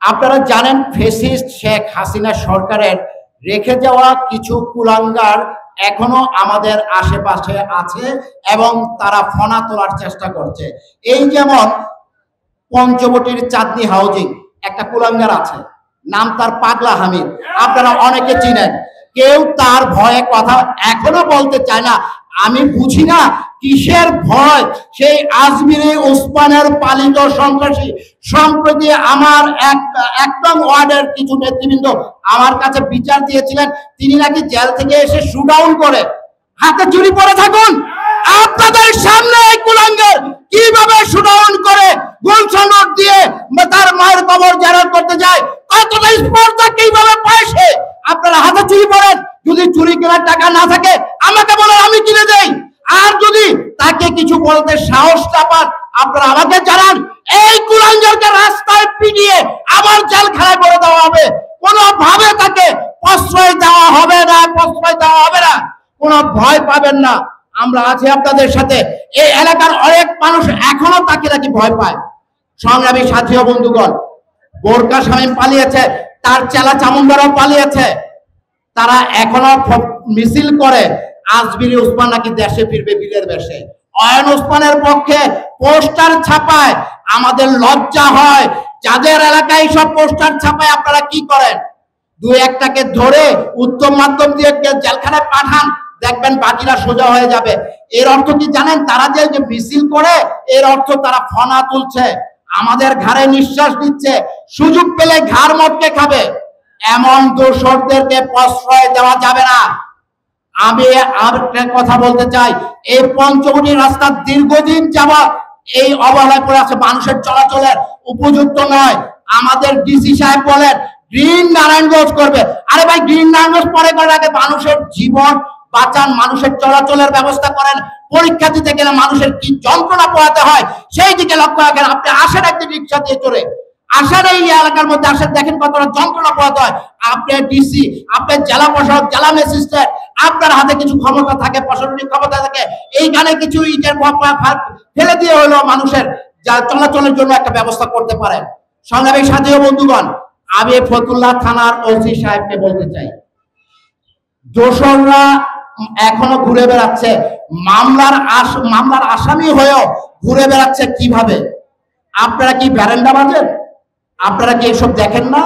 আপনারা জানেন ফ্যাসিস্ট শেখ হাসিনা সরকারের রেখে যাওয়া কিছু কুলাঙ্গার এখনো আমাদের আশেপাশে আছে এবং তারা ফনা তোলার চেষ্টা করছে। এই যেমন পঞ্চবটির চাঁদনি হাউজিং একটা কুলাঙ্গার আছে, নাম তার পাগলা হামিদ, আপনারা অনেকে চিনেন। কেউ তার ভয়ে কথা এখনো বলতে চায় না। আমি বুঝি না কিসের ভয়। সেই আজমিরে ওসমানের পালিত সন্ত্রাসী সম্প্রতি আমার একদম ওয়ার্ডের কিছু নেতৃবৃন্দ আমার কাছে বিচার দিয়েছিলেন, তিনি নাকি জেল থেকে এসে শুডাউন করে হাতে চুরি পরে থাকুন। আপনাদের সামনে এই কুলাঙ্গার কিভাবে শুডাউন করে গুলশান রোড দিয়ে তার মায়ের কবর জিয়ারত করতে যায়, কতটা স্পর্ধা কিভাবে পায় সে। আপনারা হাতে চুরি পড়েন, যদি চুরি কেনার টাকা না থাকে আমাকে বলেন, আমি কিনে দেই। আর যদি তাকে কিছু বলতে সাহস না পান আপনারা আমাকে জানান। এই কুলাঙ্গারকে রাস্তায় পিটিয়ে আবার জেলখানায় করে দেওয়া হবে, কোনোভাবে তাকে প্রশ্রয় দেওয়া হবে না, প্রশ্রয় দেওয়া হবে না। কোনো ভয় পাবেন না, আমরা আছি আপনাদের সাথে। এই এলাকার অনেক মানুষ এখনো তাকে নাকি ভয় পায়। সংগ্রামী সাথী ও বন্ধুগণ, বোরকা শামীম পালিয়েছে, তার চেলা চামুন্ডারাও পালিয়েছে। তারা এখনো মিছিল করে আজমিরি ওসমান নাকি দেশে ফিরবে বীরের বেশে। অয়ন ওসমানের পক্ষে পোস্টার ছাপায়, আমাদের লজ্জা হয়। যাদের এলাকায় সব পোস্টার ছাপায় আপনারা কি করেন? দুই একটাকে ধরে উত্তম মাধ্যম দিয়ে জেলখানায় পাঠান, দেখবেন বাকিরা সোজা হয়ে যাবে। এর অর্থ কি জানেন? তারা যে মিছিল করে এর অর্থ তারা ফনা তুলছে, আমাদের ঘাড়ে নিঃশ্বাস দিচ্ছে, সুযোগ পেলে ঘাড় মটকে খাবে। এমন দোষরদেরকে প্রশ্রয় দেওয়া যাবে না। আমি আর একটা কথা বলতে চাই, এই পঞ্চবটি রাস্তা দীর্ঘদিন যাবৎ এই অবহেলায় পড়ে আছে, মানুষের চলাচলের উপযুক্ত নয়। আমাদের ডিসি সাহেব বলেন গ্রিন নারায়ণগঞ্জ করবে। আরে ভাই, গ্রিন নারায়ণগঞ্জ পরে করার আগে মানুষের জীবন বাঁচান, মানুষের চলাচলের ব্যবস্থা করেন। পরীক্ষা দিতে গেলে মানুষের কি যন্ত্রণা পোহাতে হয় সেই দিকে লক্ষ্য রাখেন। আপনি আসেন একদিন রিক্সা দিয়ে চলে আসেন, এই এলাকার মধ্যে আসেন, দেখেন কতটা যন্ত্রণা পোহাতে হয়। আপনার ডিসি, আপনার জেলা প্রশাসক, জেলা ম্যাজিস্ট্রেট, আপনার হাতে কিছু ক্ষমতা থাকে, প্রশাসনিক ক্ষমতা থাকে, এইখানে কিছু ইটের ফেলে দিয়ে হলো মানুষের চলাচলের জন্য একটা ব্যবস্থা করতে পারেন। সংগ্রামী সাথী ও বন্ধুগণ, আমি ফতুল্লাহ থানার ওসি সাহেবকে বলতে চাই, দোসররা এখনো ঘুরে বেড়াচ্ছে, মামলার আসামি হয়েও ঘুরে বেড়াচ্ছে। কিভাবে? আপনারা কি ব্যারেন্ডা বাজেন? আপনারা কি এসব দেখেন না?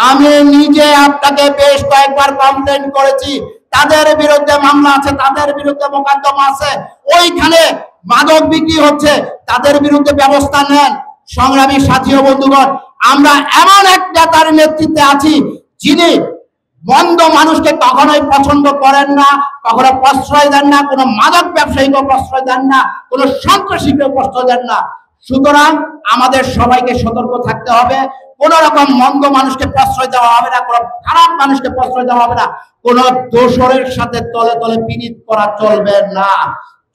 আমি নিজে আপনাকে বেশ কয়েকবার কমপ্লেন করেছি, তাদের বিরুদ্ধে মামলা আছে, তাদের বিরুদ্ধে মোকদ্দমা আছে, ওইখানে মাদক বিক্রি হচ্ছে, তাদের বিরুদ্ধে ব্যবস্থা নেন। সংগ্রামী সাথী ও বন্ধুগণ, আমরা এমন এক নেতার নেতৃত্বে আছি যিনি মন্দ মানুষকে কখনোই পছন্দ করেন না, কখনো প্রশ্রয় দেন না, কোনো মাদক ব্যবসায়ীকেও প্রশ্রয় দেন না, কোনো সন্ত্রাসীকেও প্রশ্রয় দেন না। সুতরাং আমাদের সবাইকে সতর্ক থাকতে হবে। কোন রকম মন্দ মানুষকে প্রশ্রয় দেওয়া হবে না, কোন খারাপ মানুষকে প্রশ্রয় দেওয়া হবে না, কোন দোসরের সাথে তলে তলে পীড়িত করা চলবে না।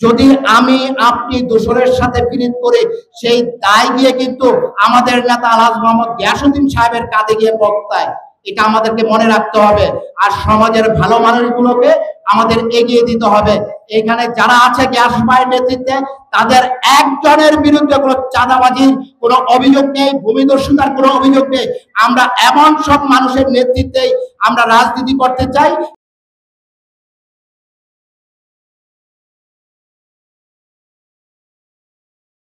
যদি আমি আপনি দোসরের সাথে পীড়িত করে সেই দায় গিয়ে কিন্তু আমাদের নেতা আলহাজ মোহাম্মদ গিয়াসউদ্দিন সাহেবের কাঁধে গিয়ে বক্তায়, এটা আমাদেরকে মনে রাখতে হবে। আর সমাজের ভালো মানুষগুলোকে আমাদের এগিয়ে দিতে হবে। এখানে যারা আছে গ্যাস ভাইয়ের নেতৃত্বে, তাদের একজনের বিরুদ্ধে কোনো চাঁদাবাজির কোনো অভিযোগ নেই, ভূমিদস্যুতার কোনো অভিযোগ নেই। আমরা এমন সব মানুষের নেতৃত্বেই আমরা রাজনীতি করতে চাই